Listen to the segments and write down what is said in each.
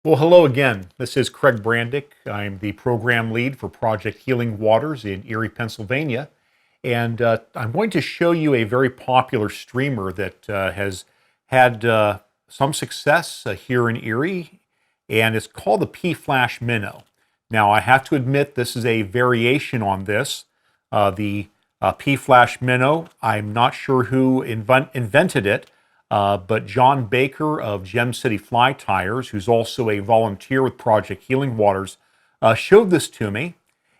Well, hello again. This is Craig Brandick. I'm the program lead for Project Healing Waters in Erie, Pennsylvania. And I'm going to show you a very popular streamer that has had some success here in Erie, and it's called the P-Flash Minnow. Now, I have to admit this is a variation on this. The P-Flash Minnow, I'm not sure who invented it, but John Baker of Gem City Fly Tires, who's also a volunteer with Project Healing Waters, showed this to me,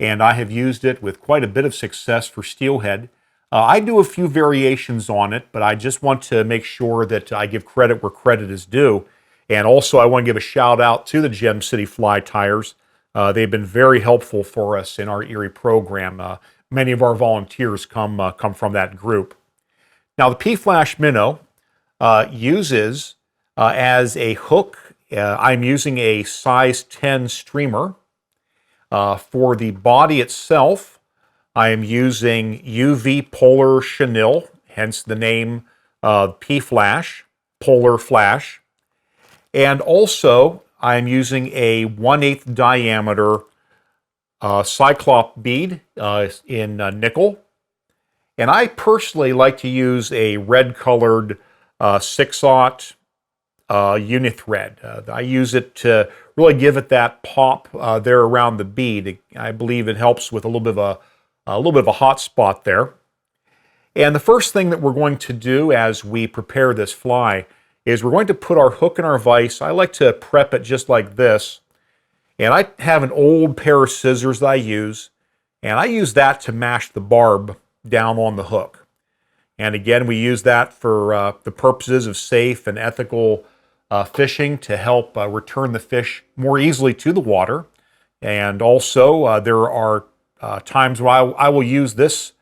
and I have used it with quite a bit of success for steelhead. I do a few variations on it, but I just want to make sure that I give credit where credit is due. And also, I want to give a shout out to the Gem City Fly Tires. They've been very helpful for us in our Erie program. Many of our volunteers come from that group. Now, the P-Flash Minnow uses as a hook, I'm using a size 10 streamer. For the body itself, I am using UV polar chenille, hence the name P-Flash, polar flash. And also, I'm using a 1/8 diameter cyclop bead in nickel. And I personally like to use a red-colored 6/0 unithread. I use it to really give it that pop there around the bead. I believe it helps with a little bit of a hot spot there. And the first thing that we're going to do as we prepare this fly is we're going to put our hook in our vise. I like to prep it just like this. And I have an old pair of scissors that I use, and I use that to mash the barb down on the hook. And again, we use that for the purposes of safe and ethical fishing to help return the fish more easily to the water. And also, there are times where I will use this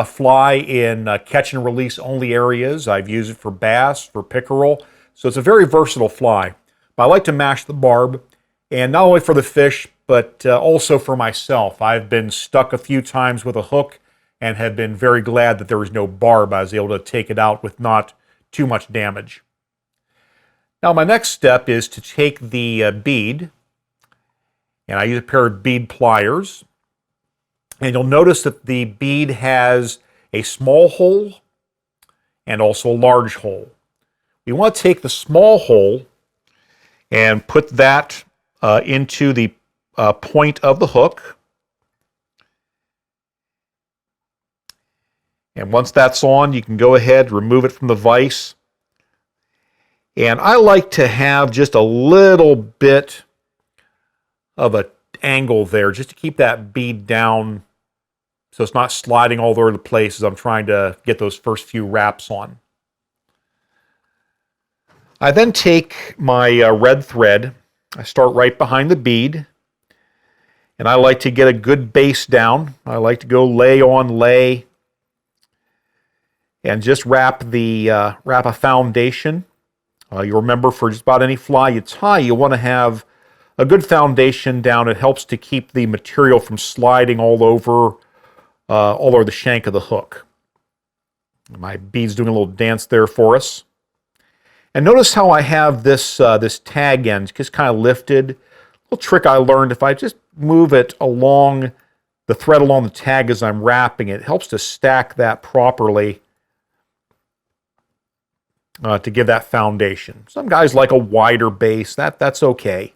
fly in catch and release only areas. I've used it for bass, for pickerel. So it's a very versatile fly. But I like to mash the barb, and not only for the fish, but also for myself. I've been stuck a few times with a hook and have been very glad that there was no barb. I was able to take it out with not too much damage. Now, my next step is to take the bead, and I use a pair of bead pliers. And you'll notice that the bead has a small hole and also a large hole. We want to take the small hole and put that into the point of the hook. And once that's on, you can go ahead, remove it from the vise. And I like to have just a little bit of an angle there, just to keep that bead down so it's not sliding all over the place as I'm trying to get those first few wraps on. I then take my red thread. I start right behind the bead, and I like to get a good base down. I like to go lay on lay and just wrap a foundation. You'll remember for just about any fly you tie, you want to have a good foundation down. It helps to keep the material from sliding all over the shank of the hook. My bead's doing a little dance there for us. And notice how I have this tag end just kind of lifted. A little trick I learned, if I just move it along the thread along the tag as I'm wrapping it, helps to stack that properly to give that foundation. Some guys like a wider base. That's okay.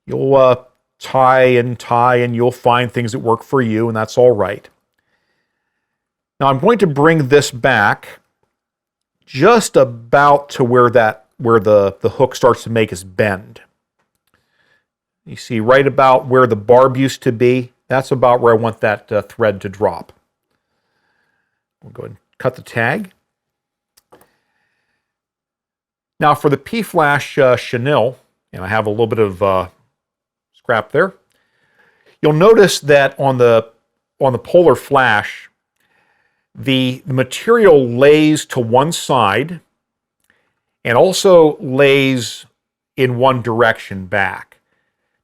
You'll tie and you'll find things that work for you, and that's all right. Now I'm going to bring this back just about to where the hook starts to make its bend. You see right about where the barb used to be, that's about where I want that thread to drop. We'll go ahead and cut the tag. Now for the P-Flash chenille, and I have a little bit of scrap there, you'll notice that on the polar flash, the material lays to one side and also lays in one direction back.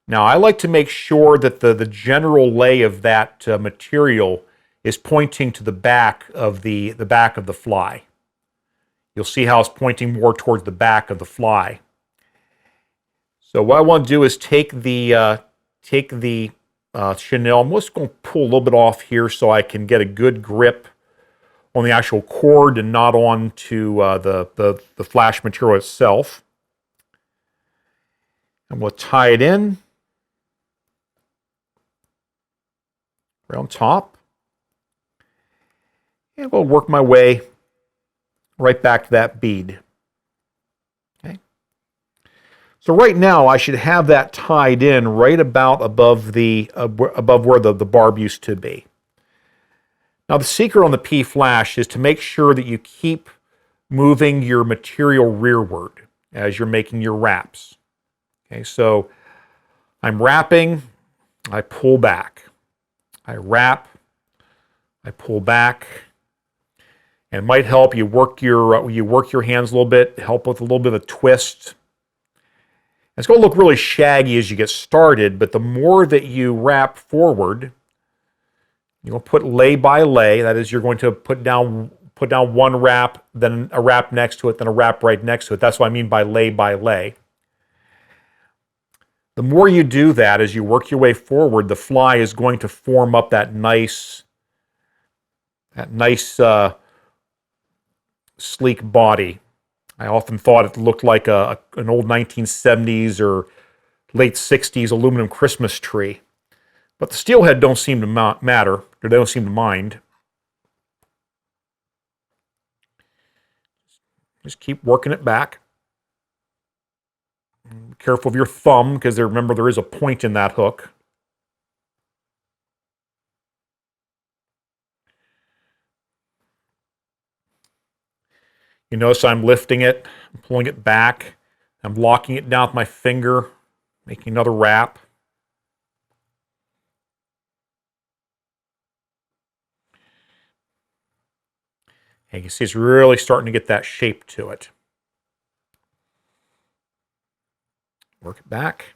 Now, I like to make sure that the general lay of that material is pointing to the back of the back of the fly. You'll see how it's pointing more towards the back of the fly. So what I want to do is take the chenille. I'm just going to pull a little bit off here so I can get a good grip on the actual cord and not on to the flash material itself. And we'll tie it in right on top. And we'll work my way right back to that bead. Okay. So right now I should have that tied in right about above where the barb used to be. Now the secret on the P-flash is to make sure that you keep moving your material rearward as you're making your wraps. Okay, so I'm wrapping, I pull back. I wrap, I pull back. And it might help you work your hands a little bit, help with a little bit of a twist. It's going to look really shaggy as you get started, but the more that you wrap forward, you'll put lay by lay. That is, you're going to put down one wrap, then a wrap next to it, then a wrap right next to it. That's what I mean by lay by lay. The more you do that, as you work your way forward, the fly is going to form up that nice sleek body. I often thought it looked like an old 1970s or late 60s aluminum Christmas tree. But the steelhead don't seem to matter, or they don't seem to mind. Just keep working it back. Be careful of your thumb, because remember there is a point in that hook. You notice I'm lifting it, I'm pulling it back, I'm locking it down with my finger, making another wrap. And you can see it's really starting to get that shape to it. Work it back.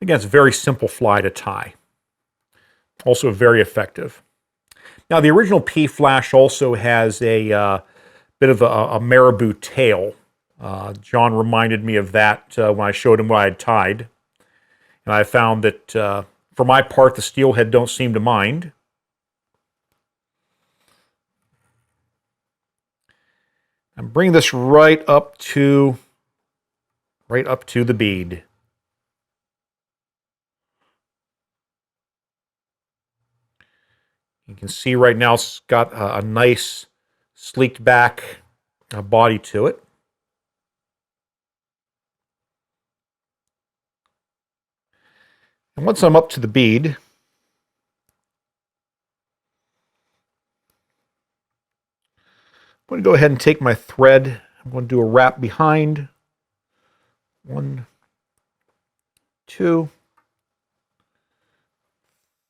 Again, it's a very simple fly to tie. Also very effective. Now, the original P-flash also has a bit of a marabou tail. John reminded me of that when I showed him what I had tied. And I found that, for my part, the steelhead don't seem to mind. And bring this right up to the bead. You can see right now it's got a nice sleeked back body to it. And once I'm up to the bead, I'm going to go ahead and take my thread. I'm going to do a wrap behind. 1, 2,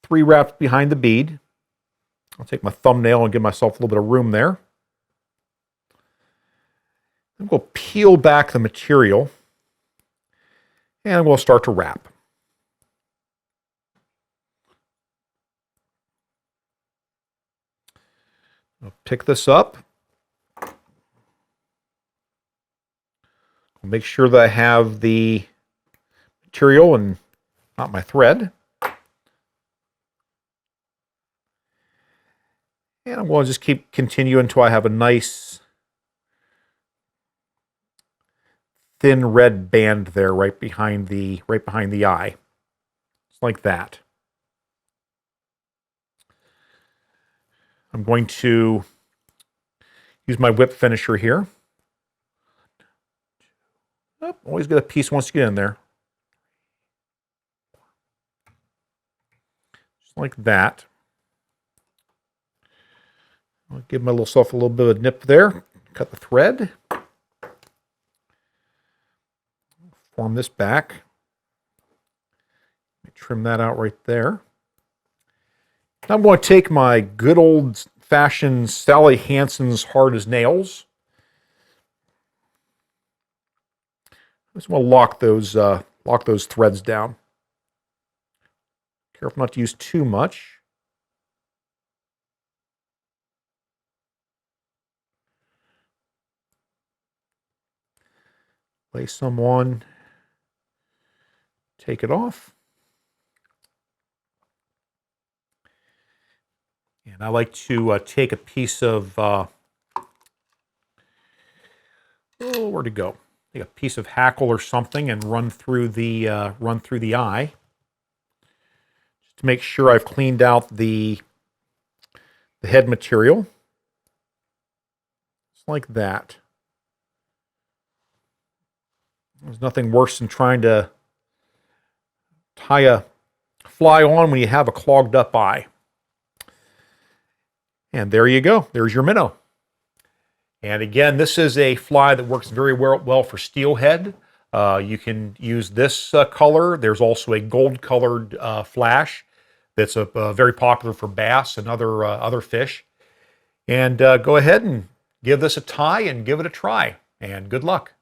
3 wraps behind the bead. I'll take my thumbnail and give myself a little bit of room there. I'm going to peel back the material, and we'll start to wrap. I'll pick this up. I'll make sure that I have the material and not my thread. And I'm going to just continue until I have a nice thin red band there right behind the eye. Just like that. I'm going to use my whip finisher here. Oh, always get a piece once you get in there. Just like that. I'll give myself a little bit of a nip there. Cut the thread. Form this back. Trim that out right there. Now I'm going to take my good old-fashioned Sally Hansen's hard as nails. I just want to lock those threads down. Careful not to use too much. Lay some on, take it off. And I like to take a piece of, where'd it go? Take a piece of hackle or something and run through the eye, just to make sure I've cleaned out the head material. Just like that. There's nothing worse than trying to tie a fly on when you have a clogged up eye. And there you go. There's your minnow. And again, this is a fly that works very well for steelhead. You can use this color. There's also a gold-colored flash that's very popular for bass and other fish. And go ahead and give this a tie and give it a try. And good luck.